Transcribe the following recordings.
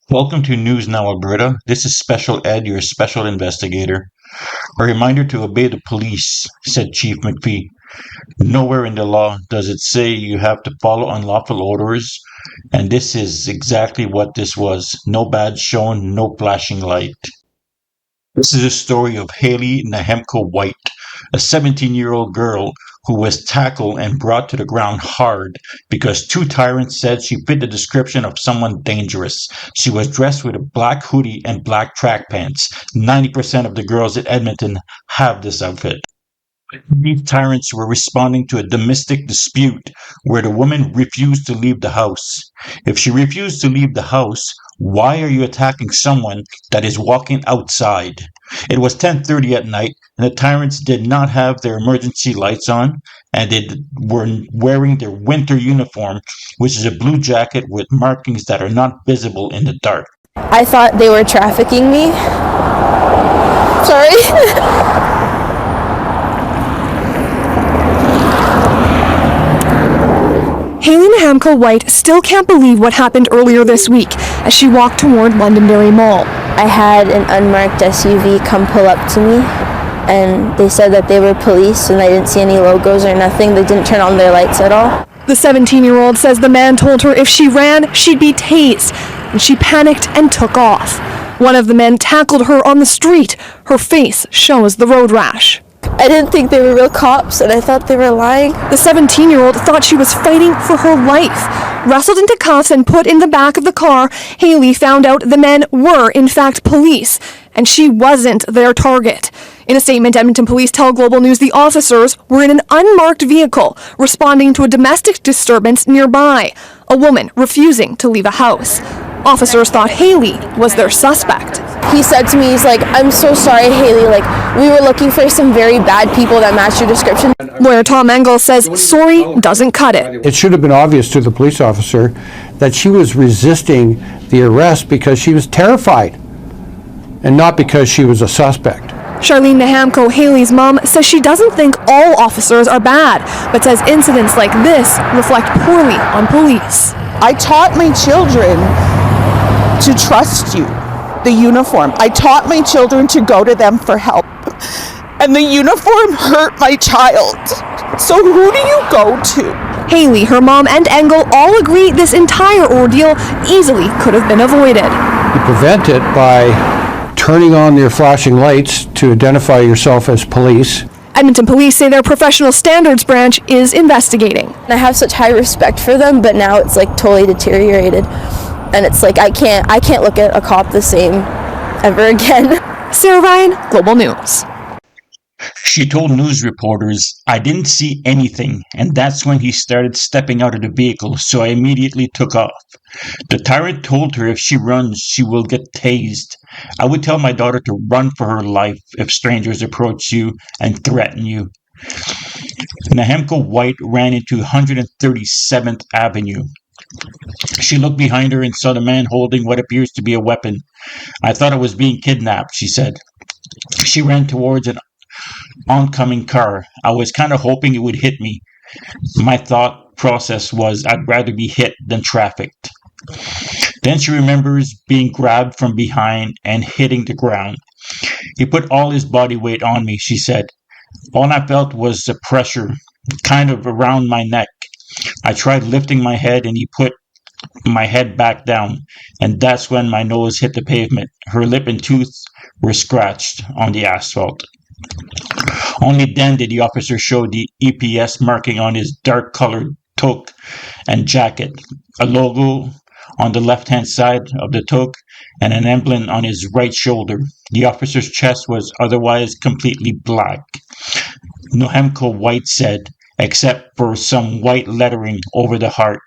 Welcome to News Now Alberta. This is Special Ed, your special investigator. A reminder to obey the police, said Chief McPhee. Nowhere in the law does it say you have to follow unlawful orders, and this is exactly what this was. No badge shown, no flashing light. This is a story of Haley Nahemko White, a 17-year-old girl who was tackled and brought to the ground hard because two tyrants said she fit the description of someone dangerous. She was dressed with a black hoodie and black track pants. 90% of the girls at Edmonton have this outfit. These tyrants were responding to a domestic dispute where the woman refused to leave the house. If she refused to leave the house, why are you attacking someone that is walking outside? It was 10:30 at night, and the tyrants did not have their emergency lights on, and they were wearing their winter uniform, which is a blue jacket with markings that are not visible in the dark. I thought they were trafficking me. Sorry. Haley Nahemko White still can't believe what happened earlier this week as she walked toward Londonderry Mall. I had an unmarked SUV come pull up to me, and they said that they were police, and I didn't see any logos or nothing. They didn't turn on their lights at all. The 17-year-old says the man told her if she ran, she'd be tased, and she panicked and took off. One of the men tackled her on the street. Her face shows the road rash. I didn't think they were real cops, and I thought they were lying. The 17-year-old thought she was fighting for her life. Wrestled into cuffs and put in the back of the car, Haley found out the men were, in fact, police, and she wasn't their target. In a statement, Edmonton Police tell Global News the officers were in an unmarked vehicle responding to a domestic disturbance nearby, a woman refusing to leave a house. Officers thought Haley was their suspect. He said to me, he's like, "I'm so sorry, Haley. We were looking for some very bad people that matched your description." Lawyer Tom Engel says sorry doesn't cut it. It should have been obvious to the police officer that she was resisting the arrest because she was terrified and not because she was a suspect. Charlene Nahemko, Haley's mom, says she doesn't think all officers are bad, but says incidents like this reflect poorly on police. I taught my children to trust you, the uniform. I taught my children to go to them for help. And the uniform hurt my child. So who do you go to? Haley, her mom, and Engel all agree this entire ordeal easily could have been avoided. You prevent it by turning on your flashing lights to identify yourself as police. Edmonton Police say their professional standards branch is investigating. I have such high respect for them, but now it's totally deteriorated. And it's I can't look at a cop the same ever again. Sarah Ryan, Global News. She told news reporters, "I didn't see anything, and that's when he started stepping out of the vehicle, so I immediately took off. The tyrant told her if she runs, she will get tased. I would tell my daughter to run for her life if strangers approach you and threaten you." Nahemko White ran into 137th Avenue. She looked behind her and saw the man holding what appears to be a weapon. "I thought I was being kidnapped," she said. She ran towards an oncoming car. "I was kind of hoping it would hit me. My thought process was I'd rather be hit than trafficked." Then she remembers being grabbed from behind and hitting the ground. "He put all his body weight on me," she said. "All I felt was the pressure, kind of around my neck. I tried lifting my head and he put my head back down, and that's when my nose hit the pavement. Her lip and tooth were scratched on the asphalt." Only then did the officer show the EPS marking on his dark-colored toque and jacket, a logo on the left-hand side of the toque, and an emblem on his right shoulder. The officer's chest was otherwise completely black. Nahemko White said, except for some white lettering over the heart.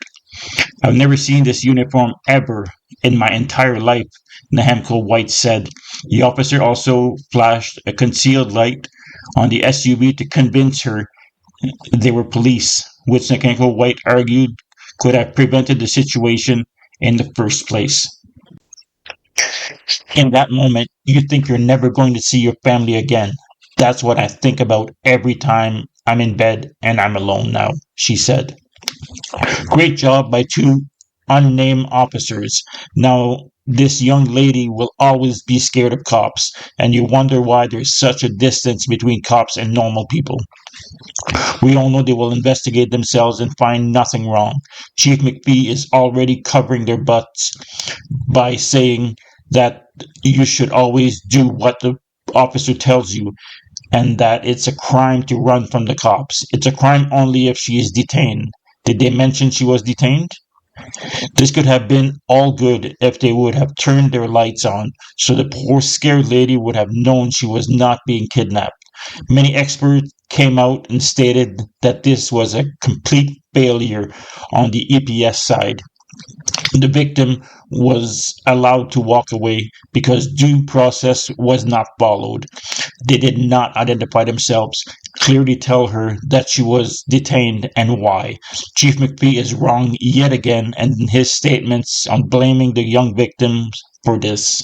"I've never seen this uniform ever in my entire life," Nahemko White said. The officer also flashed a concealed light on the SUV to convince her they were police, which Nahemko White argued could have prevented the situation in the first place. "In that moment, you think you're never going to see your family again. That's what I think about every time I'm in bed and I'm alone now," she said. Great job by two unnamed officers. Now, this young lady will always be scared of cops, and you wonder why there's such a distance between cops and normal people. We all know they will investigate themselves and find nothing wrong. Chief McPhee is already covering their butts by saying that you should always do what the officer tells you, and that it's a crime to run from the cops. It's a crime only if she is detained. Did they mention she was detained? This could have been all good if they would have turned their lights on, so the poor scared lady would have known she was not being kidnapped. Many experts came out and stated that this was a complete failure on the EPS side. The victim was allowed to walk away because due process was not followed. They did not identify themselves, clearly tell her that she was detained and why. Chief McPhee is wrong yet again in his statements on blaming the young victims for this.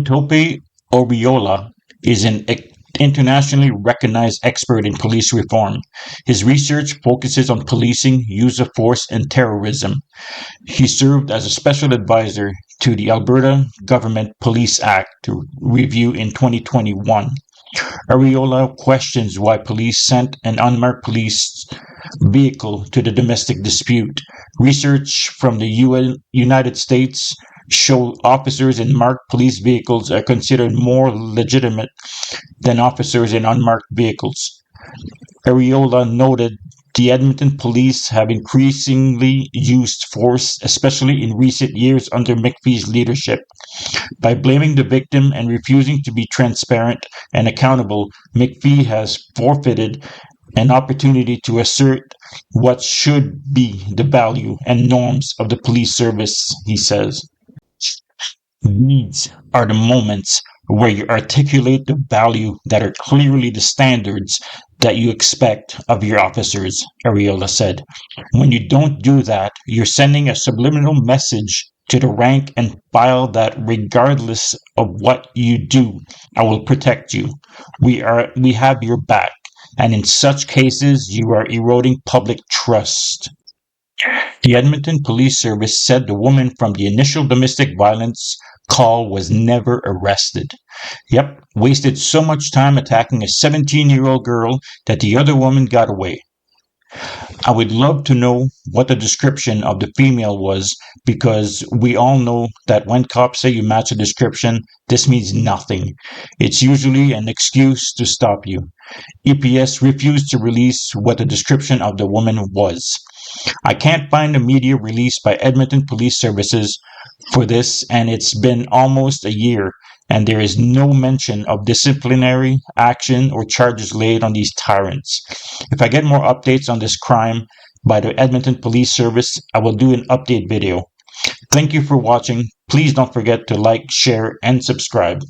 Tope Oriola is an internationally recognized expert in police reform. His research focuses on policing, use of force, and terrorism. He served as a special advisor to the Alberta Government Police Act review in 2021. Ariola questions why police sent an unmarked police vehicle to the domestic dispute. Research from the United States show officers in marked police vehicles are considered more legitimate than officers in unmarked vehicles. Ariola noted the Edmonton Police have increasingly used force, especially in recent years under McPhee's leadership. By blaming the victim and refusing to be transparent and accountable, McPhee has forfeited an opportunity to assert what should be the value and norms of the police service, he says. These are the moments where you articulate the value that are clearly the standards that you expect of your officers, Ariola said. When you don't do that, you're sending a subliminal message to the rank and file that regardless of what you do, I will protect you. We have your back, and in such cases, you are eroding public trust. The Edmonton Police Service said the woman from the initial domestic violence call was never arrested. Yep, wasted so much time attacking a 17-year-old girl that the other woman got away. I would love to know what the description of the female was, because we all know that when cops say you match a description, this means nothing. It's usually an excuse to stop you. EPS refused to release what the description of the woman was. I can't find a media release by Edmonton Police Services for this, and it's been almost a year, and there is no mention of disciplinary action or charges laid on these tyrants. If I get more updates on this crime by the Edmonton Police Service, I will do an update video. Thank you for watching. Please don't forget to like, share, and subscribe.